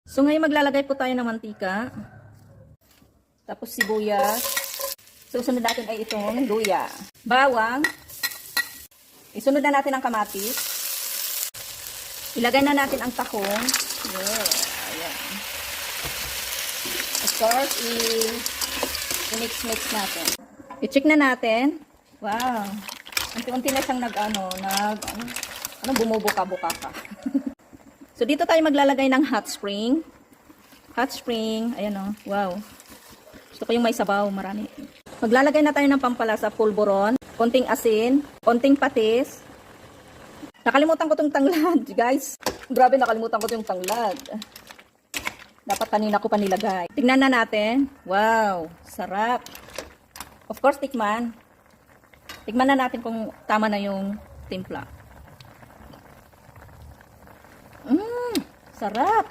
So ngayon maglalagay po tayo ng mantika. Tapos sibuyas. Susunod natin ay itong luya. Bawang. Isunod na natin ang kamatis. Ilagay na natin ang tahong. Yeah, ayan. Of course, i-mix-mix natin. I-check na natin. Wow. Unti-unti na siyang bumubuka-buka ka. So, dito tayo maglalagay ng hot spring. Hot spring. Ayan o. Wow. Gusto ko yung may sabaw. Marami. Maglalagay na tayo ng pampalasa, pulburon. Konting asin. Konting patis. Nakalimutan ko itong tanglad, guys. Grabe, nakalimutan ko itong tanglad. Dapat kanina ko pa nilagay. Tignan na natin. Wow. Sarap. Of course, tikman. Tikman na natin kung tama na yung timpla. Sarap.